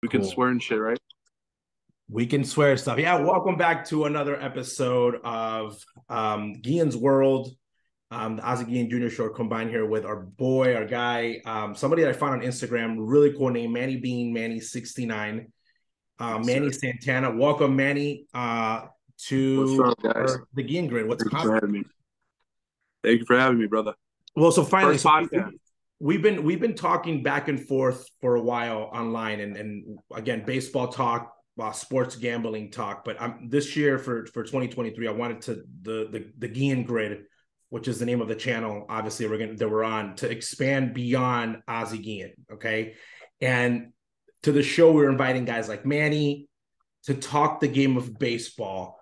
We can Cool. swear and shit, right? We can swear stuff. Yeah, welcome back to another episode of Guillen's World, the Ozzie Guillen Jr. Show combined here with our boy, our guy, somebody that I found on Instagram, really cool name, Manny Bean, Manny69, Yes, Manny sir. Santana. Welcome, Manny, What's to up, guys? the Guillen Grid. What's Thank you poppin'? for having me. Thank you for having me, brother. Well, so finally, First so podcast. we've been talking back and forth for a while online, and again, baseball talk, sports gambling talk. But this year for 2023, I wanted to the Guille Grid, which is the name of the channel. Obviously, we're on to expand beyond Ozzie Guillen. Okay, and to the show, we're inviting guys like Manny to talk the game of baseball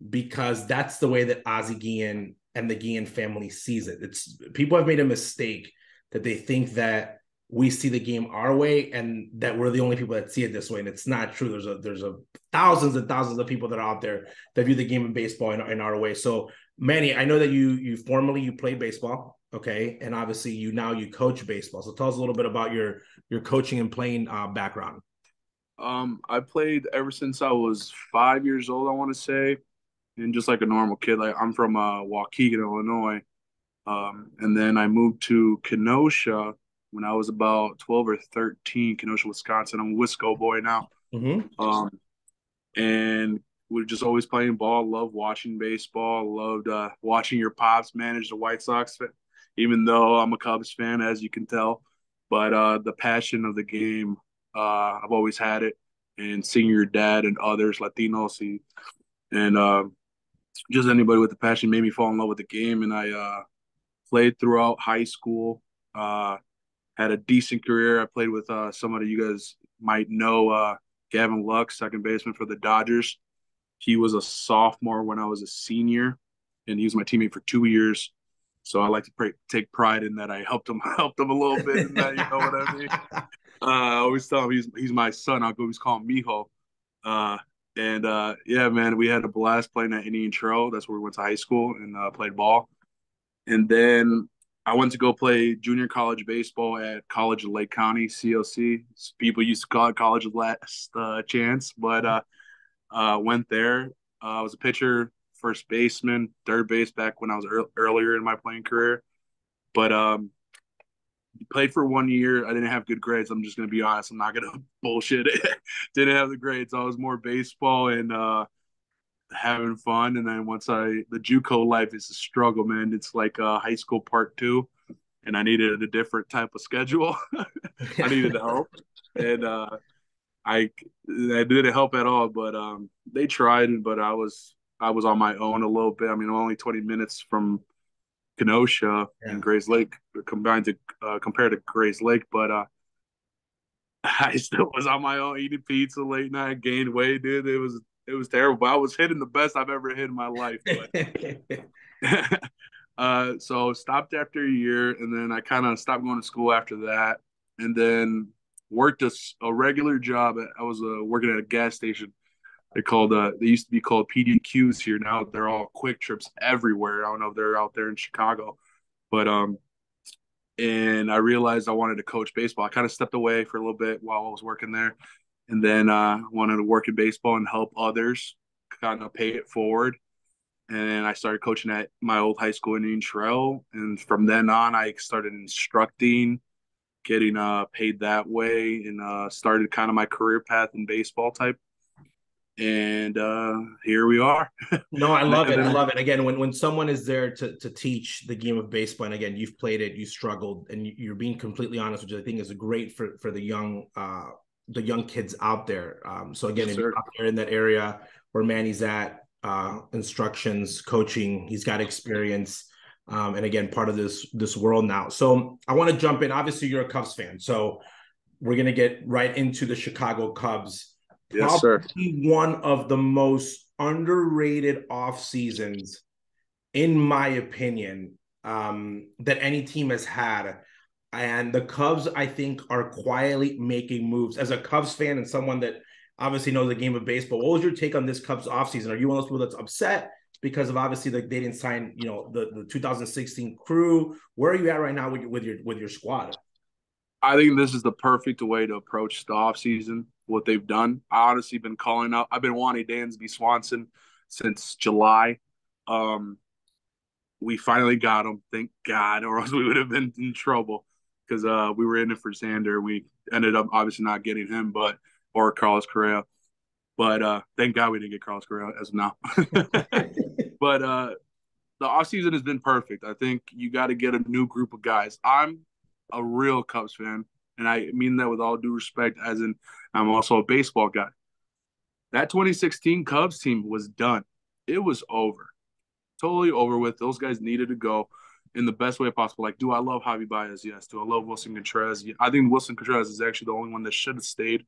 because that's the way that Ozzie Guillen and the Guillen family sees it. It's people have made a mistake that they think that we see the game our way and that we're the only people that see it this way, and it's not true. There's a thousands and thousands of people that are out there that view the game of baseball in our way. So Manny, I know that you formerly you played baseball, okay, and obviously you coach baseball. So tell us a little bit about your coaching and playing background. I played ever since I was 5 years old, I want to say, and just like a normal kid. Like I'm from Waukegan, Illinois, and then I moved to Kenosha when I was about 12 or 13. Kenosha, Wisconsin. I'm a Wisco boy now. Mm-hmm. Um, and we're just always playing ball. Loved watching baseball. Loved watching your pops manage the White Sox, even though I'm a Cubs fan, as you can tell. But the passion of the game, I've always had it. And seeing your dad and others, Latinos, and just anybody with the passion made me fall in love with the game. And I played throughout high school. Uh, had a decent career. I played with somebody you guys might know, Gavin Lux, second baseman for the Dodgers. He was a sophomore when I was a senior, and he was my teammate for 2 years. So I like to take pride in that. I helped him helped him a little bit in that. You know what I mean? I always tell him he's my son. I'll always call him Mijo. Uh, and yeah, man, we had a blast playing at Indian Trail. That's where we went to high school and played ball. And then I went to go play junior college baseball at College of Lake County, CLC. People used to call it College of Last Chance, but went there. I was a pitcher, first baseman, third base back when I was earlier in my playing career. But played for 1 year. I didn't have good grades. I'm just going to be honest. I'm not going to bullshit it. Didn't have the grades. I was more baseball and having fun. And then the JUCO life is a struggle, man. It's like high school part two, and I needed a different type of schedule. I needed help, and I didn't help at all. But they tried, but I was on my own a little bit. I mean, only 20 minutes from Kenosha and Yeah. Grays Lake combined to compared to Grays Lake, but I still was on my own eating pizza late night, gained weight, dude. It was terrible. I was hitting the best I've ever hit in my life, but so stopped after a year, and then I kind of stopped going to school after that, and then worked a regular job. I was working at a gas station. They used to be called PDQs here. Now they're all Quick Trips everywhere. I don't know if they're out there in Chicago, but and I realized I wanted to coach baseball. I kind of stepped away for a little bit while I was working there, and then wanted to work in baseball and help others kind of pay it forward. And I started coaching at my old high school in Indian Trail, and from then on, I started instructing, getting paid that way, and started kind of my career path in baseball type. And here we are. No, I love And it. I then, love it. Again, when someone is there to teach the game of baseball, and again, you've played it, you struggled, and you're being completely honest, which I think is great for the young kids out there. So again, yes, if you're sir. out there in that area where Manny's at, instructions, coaching, he's got experience, and again, part of this world now. So I want to jump in. Obviously, you're a Cubs fan, so we're gonna get right into the Chicago Cubs. Yes, sir. Probably one of the most underrated off seasons, in my opinion, that any team has had. And the Cubs, I think, are quietly making moves. As a Cubs fan and someone that obviously knows the game of baseball, what was your take on this Cubs offseason? Are you one of those people that's upset because of obviously they didn't sign, the 2016 crew? Where are you at right now with your squad? I think this is the perfect way to approach the off season. what they've done. I honestly been calling out. I've been wanting Dansby Swanson since July. Um, we finally got him, thank God, or else we would have been in trouble because we were in it for Xander. We ended up obviously not getting him, or Carlos Correa. But thank God we didn't get Carlos Correa as of now. But the offseason has been perfect. I think you got to get a new group of guys. I'm a real Cubs fan, and I mean that with all due respect, as in I'm also a baseball guy. That 2016 Cubs team was done. It was over. Totally over with. Those guys needed to go in the best way possible. Like, do I love Javi Baez? Yes. Do I love Wilson Contreras? Yeah. I think Wilson Contreras is actually the only one that should have stayed,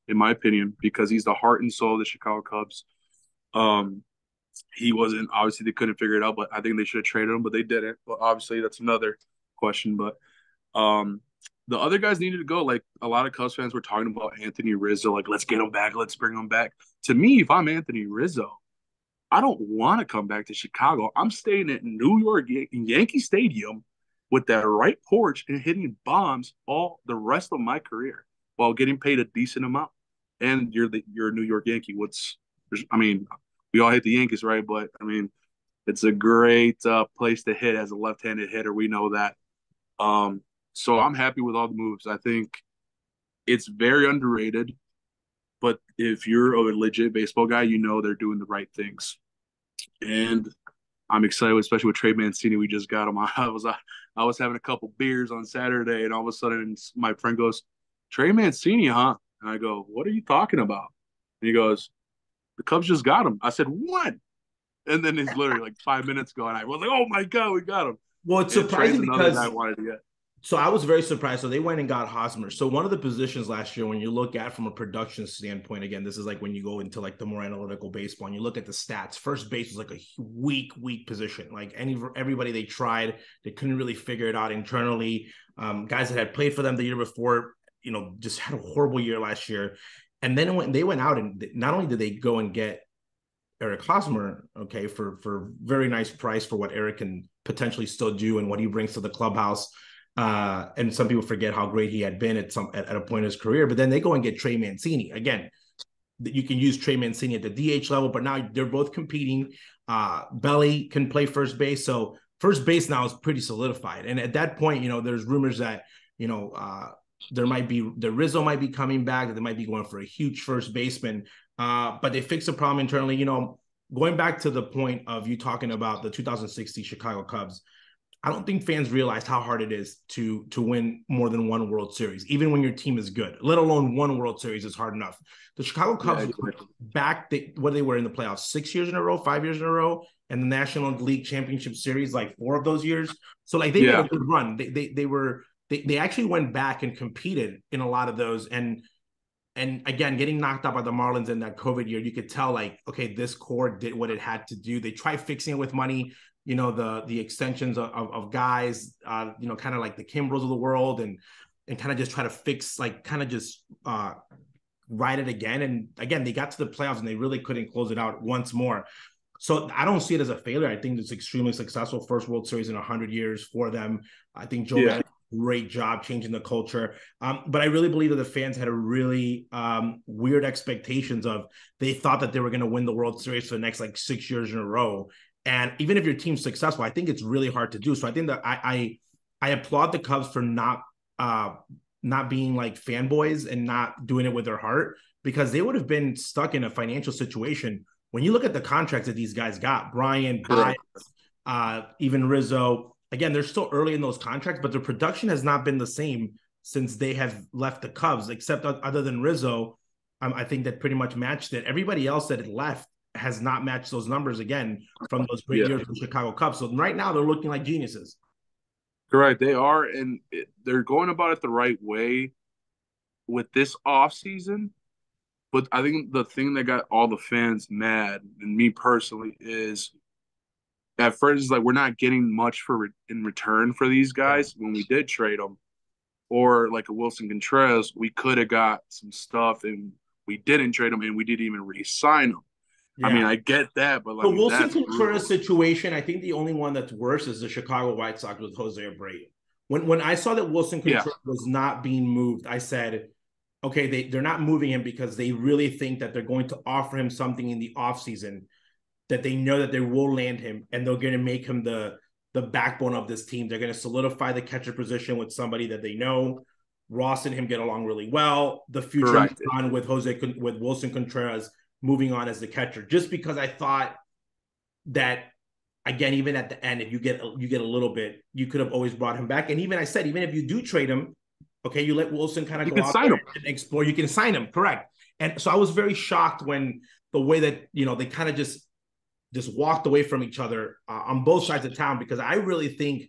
in my opinion, because he's the heart and soul of the Chicago Cubs. He wasn't, obviously they couldn't figure it out, but I think they should have traded him, but they didn't. But obviously that's another question. But the other guys needed to go. Like, a lot of Cubs fans were talking about Anthony Rizzo, like, let's get him back, let's bring him back. To me, if I'm Anthony Rizzo, I don't want to come back to Chicago. I'm staying at New York Yankee Stadium with that right porch and hitting bombs all the rest of my career while getting paid a decent amount. And you're a New York Yankee. I mean, we all hit the Yankees, right? But I mean, it's a great place to hit as a left-handed hitter. We know that. So I'm happy with all the moves. I think it's very underrated. But if you're a legit baseball guy, you know they're doing the right things. And I'm excited, especially with Trey Mancini. We just got him. I was having a couple beers on Saturday, and all of a sudden my friend goes, "Trey Mancini, huh?" And I go, "What are you talking about?" And he goes, "The Cubs just got him." I said, "What?" And then it's literally like 5 minutes ago, and I was like, "Oh my God, we got him!" Well, it's And Trey's surprising another because guy I wanted to get. so I was very surprised. So they went and got Hosmer. So one of the positions last year, when you look at from a production standpoint, again, this is like when you go into like the more analytical baseball and you look at the stats, first base was like a weak position. Like everybody they tried, they couldn't really figure it out internally. Guys that had played for them the year before, just had a horrible year last year. And then when they went out and not only did they go and get Eric Hosmer, okay, for very nice price for what Eric can potentially still do and what he brings to the clubhouse. And some people forget how great he had been at a point in his career. But then they go and get Trey Mancini. Again, you can use Trey Mancini at the DH level, but now they're both competing. Belly can play first base, so first base now is pretty solidified. And at that point, there's rumors that the Rizzo might be coming back, that they might be going for a huge first baseman. But they fixed the problem internally. Going back to the point of you talking about the 2016 Chicago Cubs, I don't think fans realize how hard it is to win more than one World Series, even when your team is good, let alone one World Series is hard enough. The Chicago Cubs were back, they were in the playoffs 6 years in a row, 5 years in a row, and the National League Championship Series, like 4 of those years. So like they made a good run. They actually went back and competed in a lot of those. And again, getting knocked out by the Marlins in that COVID year, you could tell like, okay, this core did what it had to do. They tried fixing it with money. The extensions of guys, kind of like the Kimbrels of the world and kind of just try to fix, like kind of just ride it again. And again, they got to the playoffs and they really couldn't close it out once more. So I don't see it as a failure. I think it's extremely successful first World Series in 100 years for them. I think Joe Maddon did a great job changing the culture. But I really believe that the fans had a really weird expectations of, they thought that they were going to win the World Series for the next like 6 years in a row. And even if your team's successful, I think it's really hard to do. So I think that I applaud the Cubs for not being like fanboys and not doing it with their heart, because they would have been stuck in a financial situation. When you look at the contracts that these guys got, Brian, Baez, even Rizzo, again, they're still early in those contracts, but their production has not been the same since they have left the Cubs, except other than Rizzo. I think that pretty much matched it. Everybody else that had left has not matched those numbers again from those great years from Chicago Cubs. So right now they're looking like geniuses. Correct. They are, and they're going about it the right way with this offseason. But I think the thing that got all the fans mad, and me personally, is at first it's like we're not getting much in return for these guys when we did trade them. Or like a Wilson Contreras, we could have got some stuff and we didn't trade them and we didn't even re-sign them. Yeah. I mean, I get that, but like the Wilson Contreras situation, I think the only one that's worse is the Chicago White Sox with Jose Abreu. When I saw that Wilson Contreras was not being moved, I said, okay, they're not moving him because they really think that they're going to offer him something in the offseason that they know that they will land him, and they're going to make him the backbone of this team. They're going to solidify the catcher position with somebody that they know. Ross and him get along really well. The future on with Wilson Contreras moving on as the catcher, just because I thought that, again, even at the end, if you get a little bit, you could have always brought him back. And even I said, even if you do trade him, okay, you let Wilson kind of go out there and explore. You can sign him, correct? And so I was very shocked when the way that they kind of just walked away from each other on both sides of town, because I really think,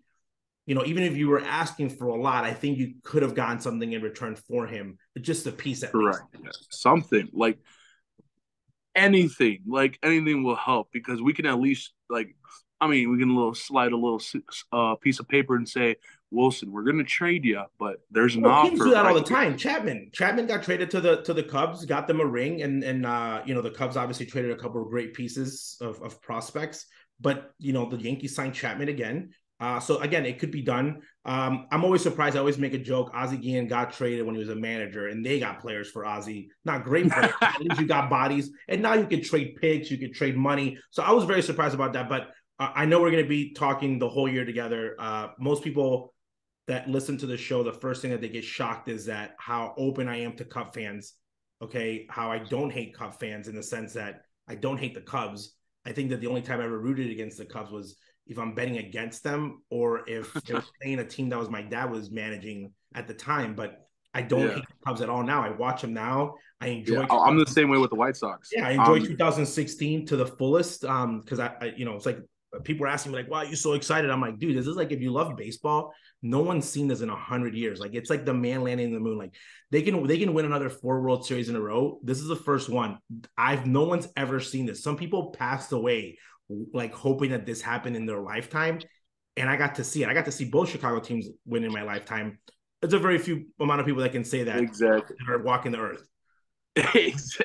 even if you were asking for a lot, I think you could have gotten something in return for him, just a piece at least. Something like anything will help, because we can at least we can slide a little piece of paper and say, Wilson, we're going to trade you, but there's an offer. Teams do that all the time. Chapman got traded to the Cubs, got them a ring, and the Cubs obviously traded a couple of great pieces of prospects, but the Yankees signed Chapman again. So again, it could be done. I'm always surprised. I always make a joke. Ozzie Guillen got traded when he was a manager, and they got players for Ozzie. Not great players, at least you got bodies. And now you can trade picks, you can trade money. So I was very surprised about that. But I know we're going to be talking the whole year together. Most people that listen to the show, the first thing that they get shocked is that how open I am to Cub fans. Okay, how I don't hate Cub fans in the sense that I don't hate the Cubs. I think that the only time I ever rooted against the Cubs was if I'm betting against them, or if they were playing a team that was my dad was managing at the time. But I don't hate the Cubs at all now. I watch them now. I enjoy. Yeah, I'm the same way with the White Sox. Yeah, I enjoy 2016 to the fullest. Because I it's like people are asking me like, "Why are you so excited?" I'm like, dude, this is like, if you love baseball, no one's seen this in 100 years. Like, it's like the man landing in the moon. Like they can win another 4 World Series in a row. This is the first one. No one's ever seen this. Some people passed away like hoping that this happened in their lifetime, and I got to see it. I got to see both Chicago teams win in my lifetime. It's a very few amount of people that can say that exactly that are walking the earth.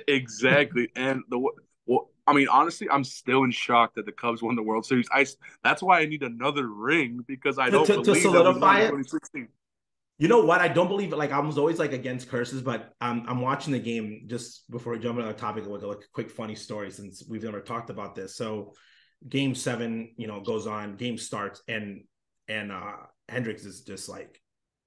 Exactly. And honestly, I'm still in shock that the Cubs won the World Series. That's why I need another ring, because I don't believe to solidify that we won in 2016. You know what? I don't believe it. Like, I was always like against curses, but I'm watching the game just before we jump into the topic, like a quick funny story, since we've never talked about this. So game 7, goes on, game starts, and Hendricks is just like,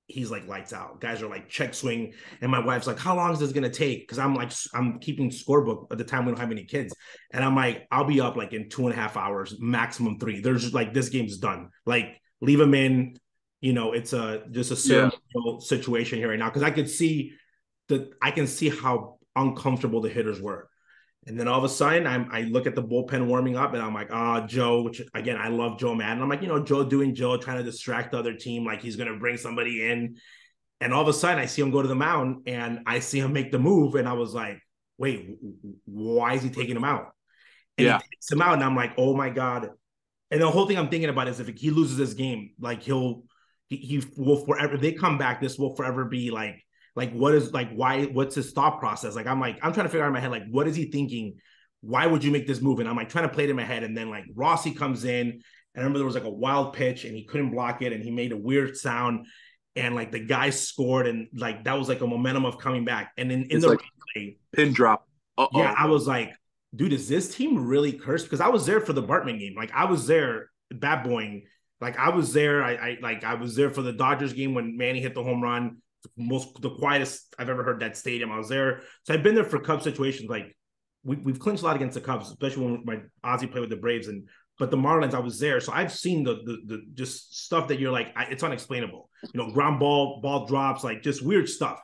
he's like lights out. Guys are like, check swing. And my wife's like, how long is this going to take? Because I'm keeping scorebook. At the time, we don't have any kids. And I'm like, I'll be up like in 2.5 hours, maximum 3. There's just like, this game's done. Like, leave them in. It's just a ceremonial situation here right now. Because I can see how uncomfortable the hitters were. And then all of a sudden, I look at the bullpen warming up, and I'm like, Joe, which again, I love Joe Madden. I'm like, Joe doing Joe, trying to distract the other team, like he's going to bring somebody in. And all of a sudden, I see him go to the mound, and I see him make the move. And I was like, wait, why is he taking him out? And he takes him out, and I'm like, oh my God. And the whole thing I'm thinking about is, if he loses this game, like he will forever, they come back, this will forever be like what's his thought process? Like, I'm trying to figure out in my head, like, what is he thinking? Why would you make this move? And I'm like trying to play it in my head. And then like Rossi comes in, and I remember there was like a wild pitch, and he couldn't block it, and he made a weird sound, and like the guy scored, and like that was like a momentum of coming back. And then in the like replay, pin drop. Yeah, I was like, dude, is this team really cursed? Because I was there for the Bartman game. Like, I was there bat boying. Like, I was there. I was there for the Dodgers game when Manny hit the home run. The quietest I've ever heard that stadium. I was there. So I've been there for Cubs situations. Like, we've clinched a lot against the Cubs, especially when Ozzie played with the Braves. But the Marlins, I was there. So I've seen the just stuff that you're like, it's unexplainable. Ground ball drops, like just weird stuff.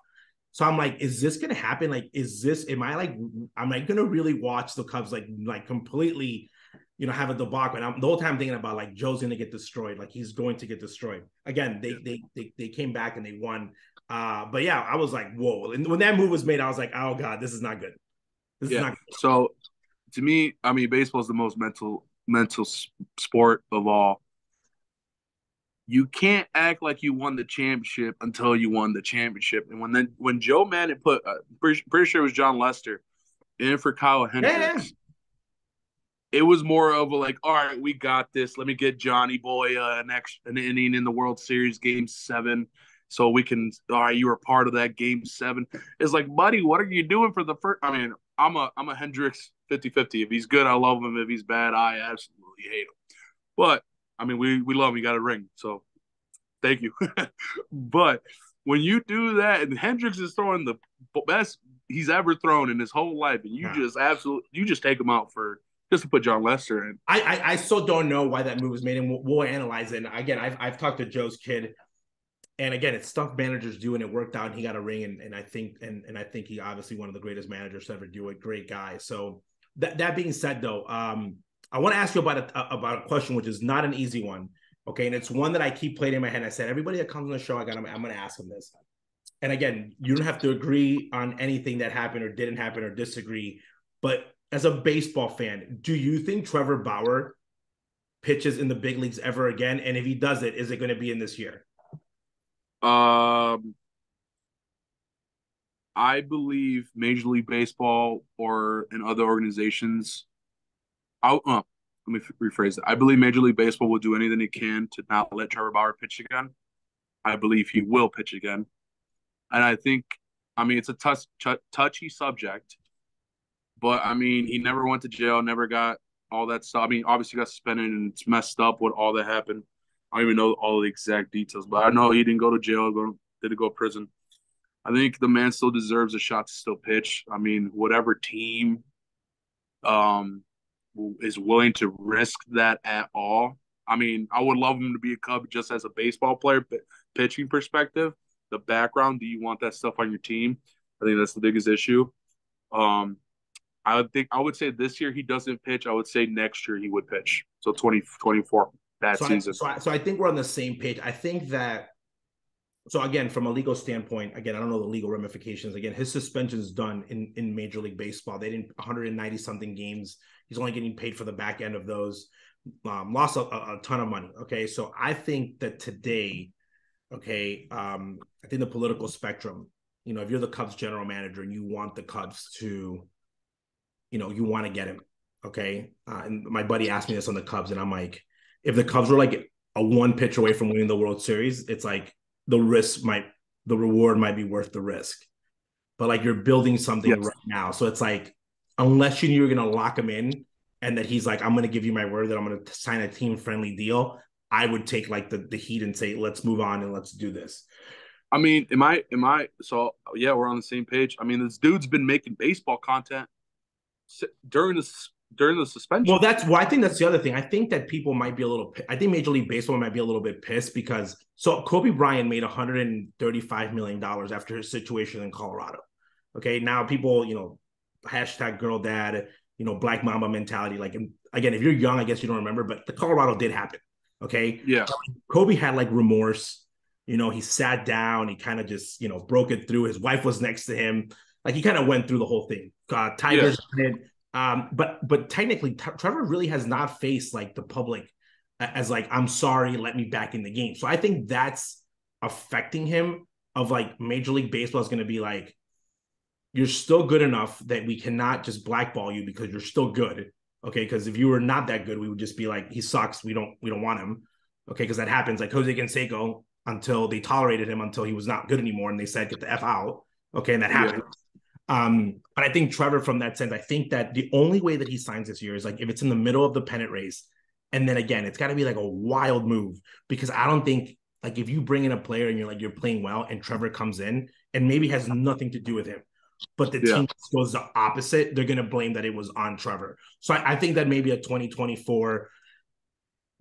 So I'm like, is this going to happen? Like, am I going to really watch the Cubs like completely, have a debacle? And the whole time I'm thinking about like, Joe's going to get destroyed. Like, he's going to get destroyed. Again, they came back and they won. But yeah, I was like, whoa. And when that move was made, I was like, oh God, this is not good. This is not good. So to me, baseball is the most mental sport of all. You can't act like you won the championship until you won the championship. And when Joe Madden put, pretty sure it was John Lester, in for Kyle Hendricks, it was more of a like, all right, we got this. Let me get Johnny Boy an inning in the World Series, Game 7. so we can, all right, you were part of that game 7. It's like, buddy, what are you doing for the first? I mean, I'm a Hendricks 50-50. If he's good, I love him. If he's bad, I absolutely hate him. But I mean, we love him. He got a ring, so thank you. But when you do that, and Hendricks is throwing the best he's ever thrown in his whole life, and Yeah. you just take him out for just to put John Lester in. I still don't know why that move was made, and we'll analyze it. And again, I've talked to Joe's kid, and again, it's stuff managers do, and it worked out. And he got a ring, and I think he obviously one of the greatest managers to ever do it. Great guy. So that being said, though, I want to ask you about a question which is not an easy one. Okay, and it's one that I keep playing in my head. I said everybody that comes on the show, I'm going to ask them this. And again, you don't have to agree on anything that happened or didn't happen or disagree. But as a baseball fan, do you think Trevor Bauer pitches in the big leagues ever again? And if he does it, is it going to be in this year? I believe Major League Baseball or in other organizations. Let me rephrase it. I believe Major League Baseball will do anything it can to not let Trevor Bauer pitch again. I believe he will pitch again. And I think, I mean, it's a touchy subject, but I mean, he never went to jail, never got all that stuff. I mean, obviously got suspended and it's messed up what all that happened. I don't even know all the exact details, but I know he didn't go to jail, didn't go to prison. I think the man still deserves a shot to still pitch. I mean, whatever team um, is willing to risk that at all. I mean, I would love him to be a Cub just as a baseball player, but pitching perspective, the background, do you want that stuff on your team? I think that's the biggest issue. I would say this year he doesn't pitch. I would say next year he would pitch. So 2024 that season. So I think we're on the same page. I think that. So again, from a legal standpoint, again, I don't know the legal ramifications. Again, his suspension is done in Major League Baseball. They didn't 190 something games. He's only getting paid for the back end of those. Lost a ton of money. Okay, so I think that today, okay, I think the political spectrum. You know, if you're the Cubs general manager and you want the Cubs to, you know, you want to get him. Okay, and my buddy asked me this on the Cubs, and I'm like, if the Cubs were like a one pitch away from winning the World Series, it's like the reward might be worth the risk. But like you're building something right now. So it's like, unless you knew you're going to lock him in and that he's like, I'm going to give you my word that I'm going to sign a team friendly deal, I would take like the heat and say, let's move on and let's do this. I mean, so yeah, we're on the same page. I mean, this dude's been making baseball content during the suspension. Well, I think that's the other thing. I think that people might be I think Major League Baseball might be a little bit pissed because Kobe Bryant made $135 million after his situation in Colorado. Okay. Now people, you know, hashtag girl dad, you know, Black Mamba mentality. Like, again, if you're young, I guess you don't remember, but the Colorado did happen. Okay. Yeah. Kobe had like remorse. You know, he sat down, he kind of just, you know, broke it through. His wife was next to him. Like he kind of went through the whole thing. Tigers did. But technically, Trevor really has not faced like the public as like, I'm sorry, let me back in the game. So I think that's affecting him. Of like Major League Baseball is going to be like, you're still good enough that we cannot just blackball you because you're still good. Okay, because if you were not that good, we would just be like, he sucks. We don't want him. Okay, because that happens. Like Jose Canseco, until they tolerated him until he was not good anymore, and they said get the F out. Okay, and that happened. But I think Trevor, from that sense, I think that the only way that he signs this year is like if it's in the middle of the pennant race. And then again, it's got to be like a wild move because I don't think like if you bring in a player and you're playing well and Trevor comes in and maybe has nothing to do with him, but the team goes the opposite, they're going to blame that it was on Trevor. So I think that maybe a 2024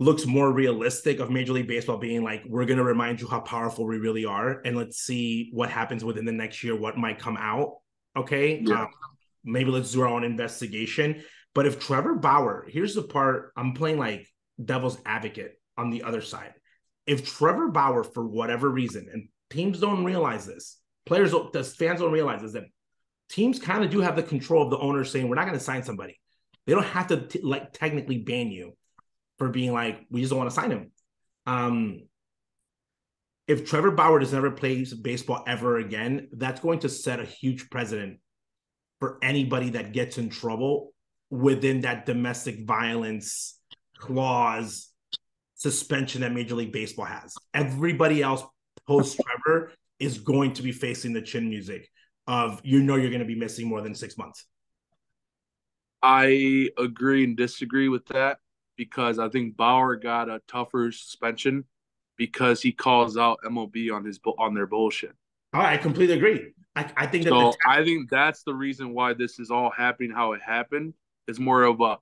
looks more realistic of Major League Baseball being like, we're going to remind you how powerful we really are. And let's see what happens within the next year, what might come out. Okay. Yeah. Maybe let's do our own investigation. But if Trevor Bauer, here's the part, I'm playing like devil's advocate on the other side. If Trevor Bauer, for whatever reason, and teams don't realize this, fans don't realize this, that teams kind of do have the control of the owner saying, we're not going to sign somebody. They don't have to like technically ban you for being like, we just don't want to sign him. If Trevor Bauer does never play baseball ever again, that's going to set a huge precedent for anybody that gets in trouble within that domestic violence clause suspension that Major League Baseball has. Everybody else post Trevor Trevor is going to be facing the chin music of, you're going to be missing more than 6 months. I agree and disagree with that because I think Bauer got a tougher suspension because he calls out MLB on their bullshit. I completely agree. I think that I think that's the reason why this is all happening how it happened. It's more of a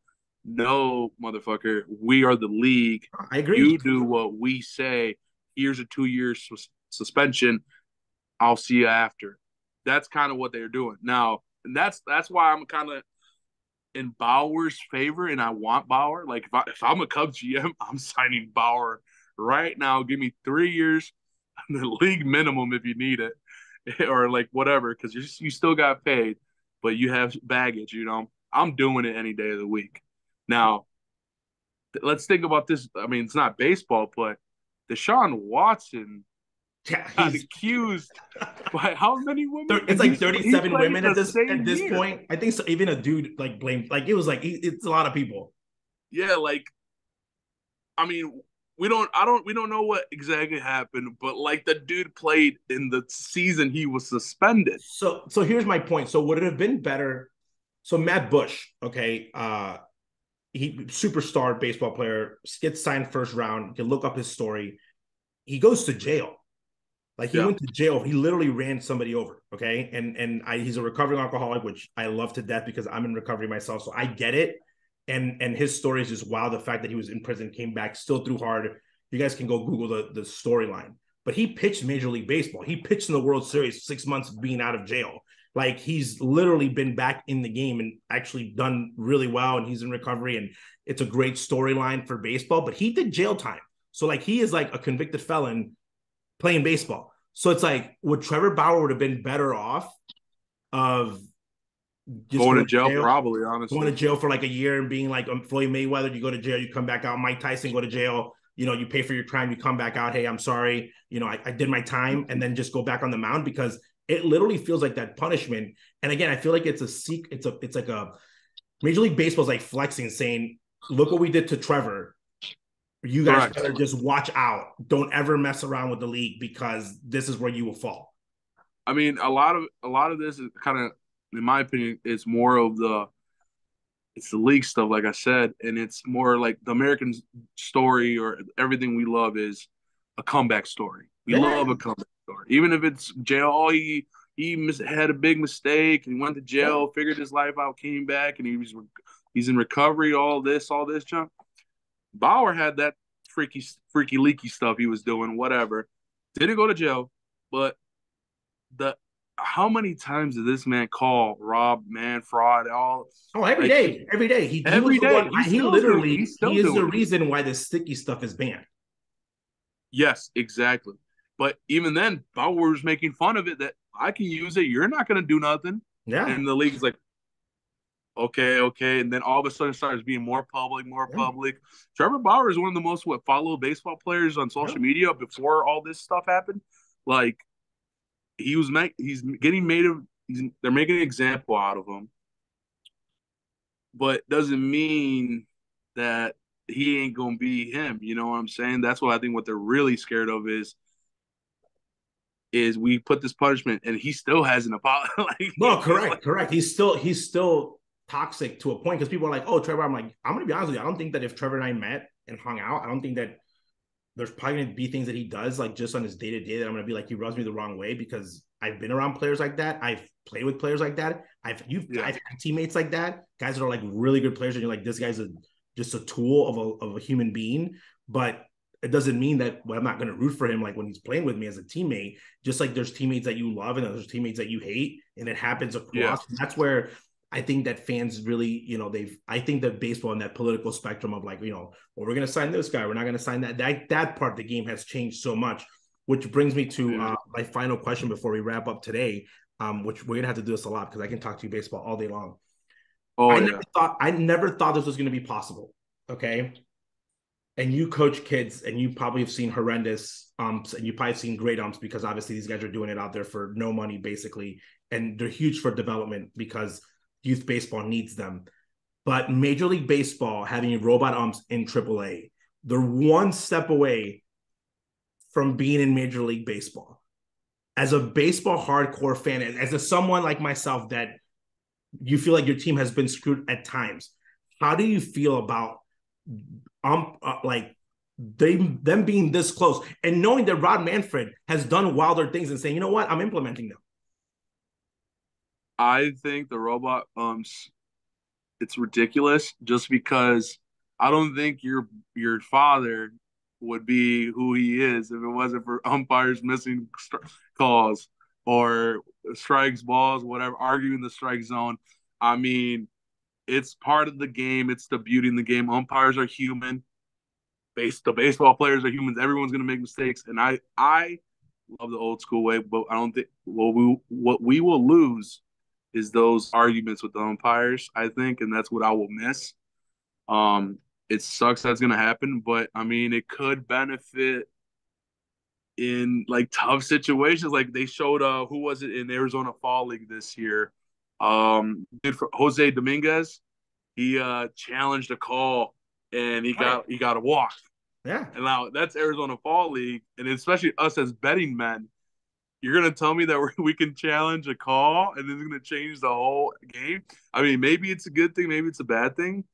no, motherfucker. We are the league. I agree. You do what we say. Here's a 2-year suspension. I'll see you after. That's kind of what they're doing now, and that's why I'm kind of in Bauer's favor, and I want Bauer. Like if I'm a Cubs GM, I'm signing Bauer right now. Give me 3 years, the league minimum if you need it, or like whatever, because you still got paid, but you have baggage. I'm doing it any day of the week. Now, let's think about this. I mean, it's not baseball, but Deshaun Watson got accused by how many women? It's like 37 women at this point. I think so, even a dude like blamed, like it was like it's a lot of people. Yeah, like I mean, we don't know what exactly happened, but like the dude played in the season he was suspended. So here's my point. So would it have been better? So Matt Bush, okay, he superstar baseball player, gets signed first round. You can look up his story. He goes to jail. Like he went to jail. He literally ran somebody over. Okay. And he's a recovering alcoholic, which I love to death because I'm in recovery myself. So I get it. And his story is just wow. The fact that he was in prison, came back, still threw hard. You guys can go Google the storyline. But he pitched Major League Baseball. He pitched in the World Series 6 months being out of jail. Like he's literally been back in the game and actually done really well. And he's in recovery. And it's a great storyline for baseball. But he did jail time. So like he is like a convicted felon playing baseball. So it's like, would Trevor Bauer would have been better off of just going to jail, probably, honestly. Going to jail for like a year and being like Floyd Mayweather, you go to jail, you come back out. Mike Tyson, go to jail, you pay for your crime, you come back out. Hey, I'm sorry. I did my time, and then just go back on the mound, because it literally feels like that punishment. And again, I feel like it's like a Major League Baseball is like flexing, saying, look what we did to Trevor. You guys better just watch out. Don't ever mess around with the league, because this is where you will fall. I mean, a lot of this is kind of, in my opinion, it's more of it's the league stuff, like I said, and it's more like the American story, or everything we love is a comeback story. We love a comeback story, even if it's jail. Oh, he had a big mistake and went to jail, figured his life out, came back, and he's in recovery. All this junk. Bauer had that freaky leaky stuff he was doing, whatever. Didn't go to jail, but how many times did this man call Rob, man, fraud, all? Every day. He is the reason why the sticky stuff is banned. Yes, exactly. But even then, Bauer was making fun of it, that I can use it. You're not going to do nothing. Yeah. And the league's like, okay. And then all of a sudden it starts being more public. Trevor Bauer is one of the most followed baseball players on social media before all this stuff happened. Like, they're making an example out of him, but doesn't mean that he ain't gonna be him. You know what I'm saying? That's what I think. What they're really scared of is we put this punishment, and he still hasn't apologized. Correct. He's still toxic to a point, because people are like, oh, Trevor. I'm gonna be honest with you. I don't think that if Trevor and I met and hung out, I don't think that there's probably going to be things that he does, like just on his day-to-day, that I'm going to be like, he rubs me the wrong way, because I've been around players like that. I've played with players like that. I've had teammates like that, guys that are like really good players, and you're like, this guy's just a tool of a human being. But it doesn't mean that I'm not going to root for him, like when he's playing with me as a teammate. Just like there's teammates that you love and there's teammates that you hate, and it happens across. Yeah. That's where I think that fans really, I think that baseball and that political spectrum of like, well, we're going to sign this guy, we're not going to sign that part of the game has changed so much, which brings me to my final question before we wrap up today, which we're going to have to do this a lot, because I can talk to you baseball all day long. I never thought this was going to be possible. Okay. And you coach kids, and you probably have seen horrendous umps, and you probably have seen great umps, because obviously these guys are doing it out there for no money, basically. And they're huge for development, because youth baseball needs them. But Major League Baseball having robot umps in AAA, they're one step away from being in Major League Baseball. as a baseball hardcore fan, as a someone like myself that you feel like your team has been screwed at times, how do you feel about like them being this close and knowing that Rod Manfred has done wilder things and saying, you know what, I'm implementing them? I think the robot it's ridiculous just because I don't think your father would be who he is if it wasn't for umpires missing calls or strikes, balls, whatever, arguing the strike zone. I mean, it's part of the game. It's the beauty in the game. Umpires are human. The baseball players are humans. Everyone's gonna make mistakes, and I love the old school way, but I don't think what we will lose is those arguments with the umpires. I think, and that's what I will miss. It sucks that's gonna happen, but I mean, it could benefit in like tough situations. Like they showed, who was it in Arizona Fall League this year? Jose Dominguez. He challenged a call and he got a walk. Yeah. And now that's Arizona Fall League, and especially us as betting men, you're gonna tell me that we can challenge a call and this is gonna change the whole game? I mean, maybe it's a good thing, maybe it's a bad thing.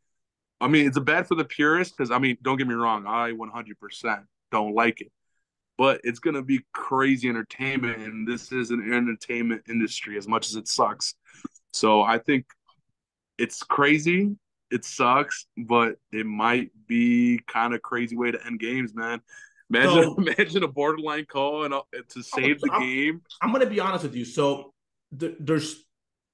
I mean, it's a bad for the purists because I mean, don't get me wrong, I 100% don't like it, but it's gonna be crazy entertainment, and this is an entertainment industry as much as it sucks. So I think it's crazy. It sucks, but it might be kind of crazy way to end games, man. Imagine a borderline call and to save the game. I'm going to be honest with you. So there's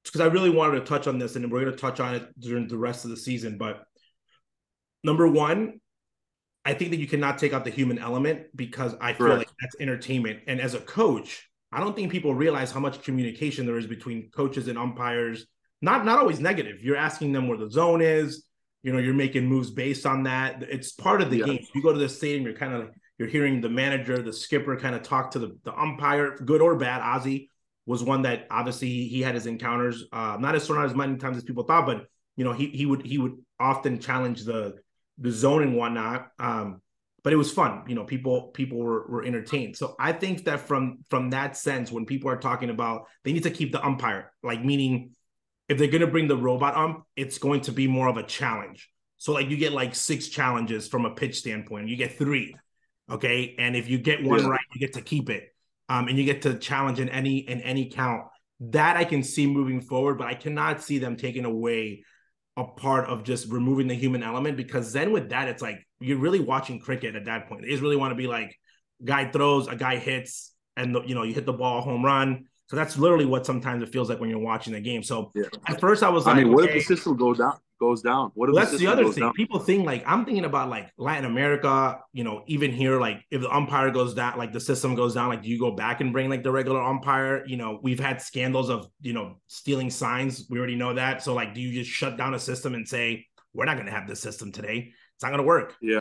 because I really wanted to touch on this, and we're going to touch on it during the rest of the season. But number one, I think that you cannot take out the human element because I feel like that's entertainment. And as a coach, I don't think people realize how much communication there is between coaches and umpires. Not always negative. You're asking them where the zone is. You know, you're making moves based on that. It's part of the game. You go to the stadium, you're hearing the manager, the skipper kind of talk to the umpire, good or bad. Ozzie was one that obviously he had his encounters, not as many times as people thought, but you know, he would often challenge the zone and whatnot. But it was fun. You know, people were entertained. So I think that from that sense, when people are talking about, they need to keep the umpire, like meaning if they're going to bring the robot ump, it's going to be more of a challenge. So like you get like 6 challenges from a pitch standpoint. You get 3. Okay. And if you get one right, you get to keep it. And you get to challenge in any count. That I can see moving forward, but I cannot see them taking away a part of just removing the human element, because then with that, it's like you're really watching cricket at that point. They just really want to be like, guy throws, a guy hits, and you know, you hit the ball, home run. So that's literally what sometimes it feels like when you're watching the game. So at first I was like, I mean, what if the system goes down? What if that's the other thing. Down? People think like, I'm thinking about like Latin America, you know, even here, like if the umpire goes down, like the system goes down, like do you go back and bring like the regular umpire? You know, we've had scandals of, you know, stealing signs. We already know that. So like, do you just shut down a system and say, we're not going to have this system today? It's not going to work. Yeah.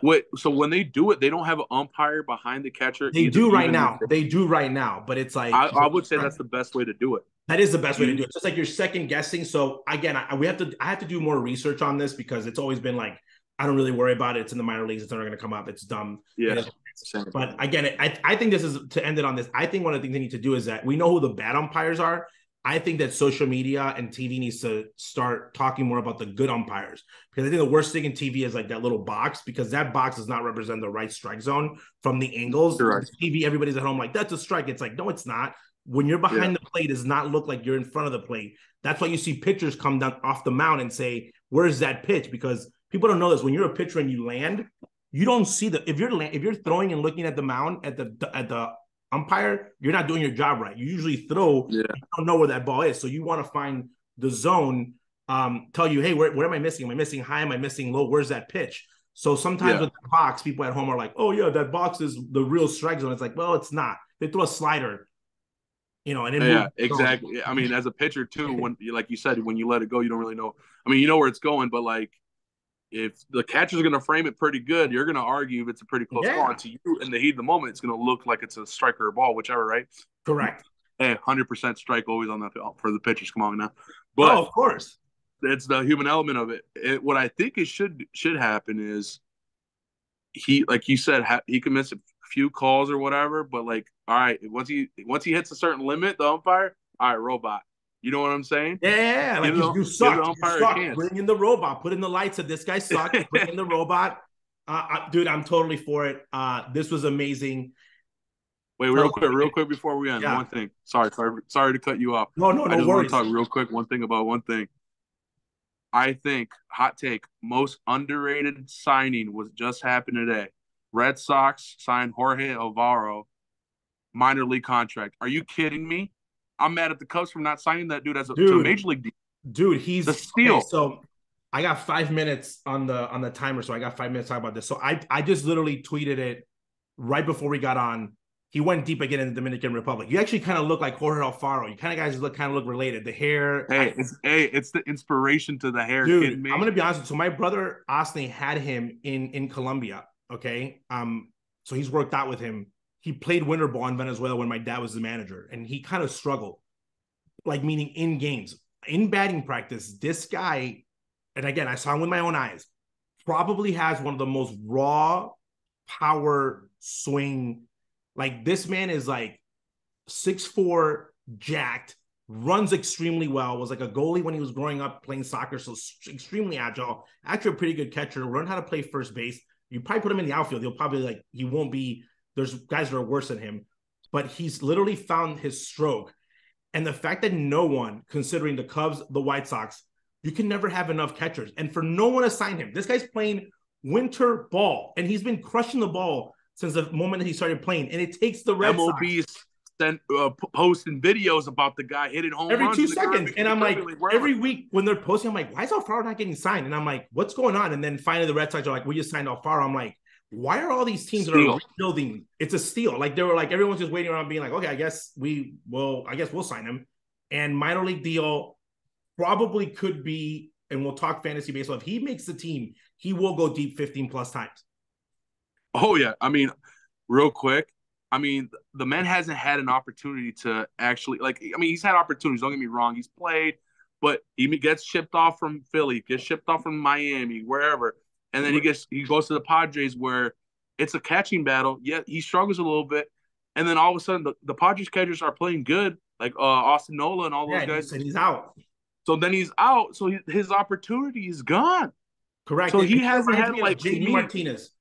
Wait, so when they do it, they don't have an umpire behind the catcher? They do right now. They do right now, but it's like I would say that's the best way to do it. That is the best way to do it. It's just like you're second guessing. So again, I have to do more research on this because it's always been like, I don't really worry about it. It's in the minor leagues. It's never going to come up. It's dumb. Yeah. But again, I think this is to end it on this. I think one of the things they need to do is that we know who the bad umpires are. I think that social media and TV needs to start talking more about the good umpires, because I think the worst thing in TV is like that little box, because that box does not represent the right strike zone from the angles. TV, everybody's at home like, that's a strike. It's like, no, it's not. When you're behind the plate, it does not look like you're in front of the plate. That's why you see pitchers come down off the mound and say, where's that pitch? Because people don't know this. When you're a pitcher and you land, you don't see if you're throwing and looking at the mound at the umpire, you're not doing your job right. You usually throw, you don't know where that ball is. So you want to find the zone, tell you, hey, where am I missing? Am I missing high? Am I missing low? Where's that pitch? So sometimes with the box, people at home are like, oh yeah, that box is the real strike zone. It's like, well, it's not. They throw a slider, you know, and it exactly. I mean, as a pitcher too, when like you said, when you let it go, you don't really know. I mean, you know where it's going, but like if the catcher's going to frame it pretty good, you're going to argue if it's a pretty close ball. And to you, in the heat of the moment, it's going to look like it's a strike or a ball, whichever, right? Correct. Hey, 100% strike always on the for the pitchers. Come on now. But of course. It's the human element of it. What I think should happen is he, like you said, he commits few calls or whatever, but like, all right, once he hits a certain limit, the umpire, all right, robot. You know what I'm saying? Yeah, like you Give the sucked. You umpire a sucked. chance. Bring in the robot. Put in the lights that this guy sucked. Bring in the robot. Dude, I'm totally for it. This was amazing. Wait, real quick before we end, one thing. Sorry to cut you off. No I just worries. want to talk real quick one thing about one thing. I think, hot take, most underrated signing was just happened today. Red Sox signed Jorge Alvaro, minor league contract. Are you kidding me? I'm mad at the Cubs for not signing that dude to a major league deal. Dude, he's the steal. Okay, so I got 5 minutes on the timer, so I got 5 minutes to talk about this. So I just literally tweeted it right before we got on. He went deep again in the Dominican Republic. You actually kind of look like Jorge Alfaro. You kind of guys look related. The hair. It's the inspiration to the hair. Dude, I'm gonna be honest with you. So my brother Osney had him in Colombia. Okay. So he's worked out with him. He played winter ball in Venezuela when my dad was the manager, and he kind of struggled, like meaning in games. In batting practice, this guy, and again, I saw him with my own eyes, probably has one of the most raw power swing. Like, this man is like 6'4", jacked, runs extremely well, was like a goalie when he was growing up playing soccer, so extremely agile, actually a pretty good catcher, learned how to play first base. You probably put him in the outfield, he'll probably he won't be, there's guys that are worse than him, but he's literally found his stroke. And the fact that no one, considering the Cubs, the White Sox, you can never have enough catchers. And for no one to sign him, this guy's playing winter ball, and he's been crushing the ball since the moment that he started playing. And it takes the Red MLB Sox posting videos about the guy hitting home every runs 2 seconds. And I'm like, every week when they're posting, I'm like, why is Alfaro not getting signed? And I'm like, what's going on? And then finally the Red Sox are like, we just signed Alfaro. I'm like, why are all these teams that are rebuilding? It's a steal. Like, they were like, everyone's just waiting around being like, okay, I guess we'll sign him. And minor league deal probably could be, and we'll talk fantasy baseball. If he makes the team, he will go deep 15 plus times. Oh, yeah. I mean, real quick, I mean, the man hasn't had an opportunity to actually, he's had opportunities. Don't get me wrong. He's played, but he gets shipped off from Philly, gets shipped off from Miami, wherever. And then he goes to the Padres, where it's a catching battle. Yet he struggles a little bit. And then all of a sudden, the Padres catchers are playing good, like Austin Nola and all those guys. And he's out. So then he's out. So his opportunity is gone. Correct. So he hasn't had like JD Martinez.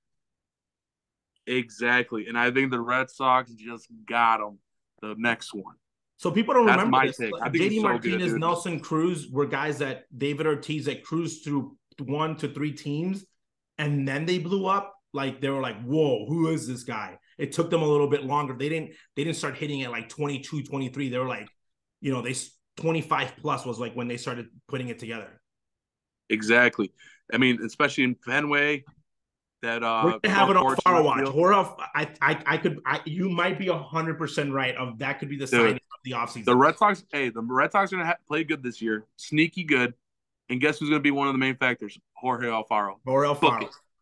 Exactly. And I think the Red Sox just got him the next one. So people don't remember my this. take. JD Martinez, Nelson Cruz were guys that David Ortiz that cruised through 1 to 3 teams, and then they blew up. Like, they were like, whoa, who is this guy? It took them a little bit longer. They didn't start hitting at like 22, 23. They were like, they 25 plus was like when they started putting it together. Exactly. I mean, especially in Fenway, that we're gonna have an Alfaro watch. You might be 100% right. Of that could be the signing of the offseason. The Red Sox are gonna play good this year, sneaky good, and guess who's gonna be one of the main factors? Jorge Alfaro.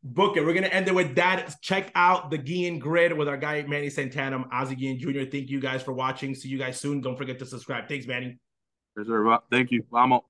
Book it. We're gonna end it with that. Check out the Guille Grid with our guy Manny Santana, Ozzie Guillen Jr. Thank you guys for watching. See you guys soon. Don't forget to subscribe. Thanks, Manny. Thank you. Vamo.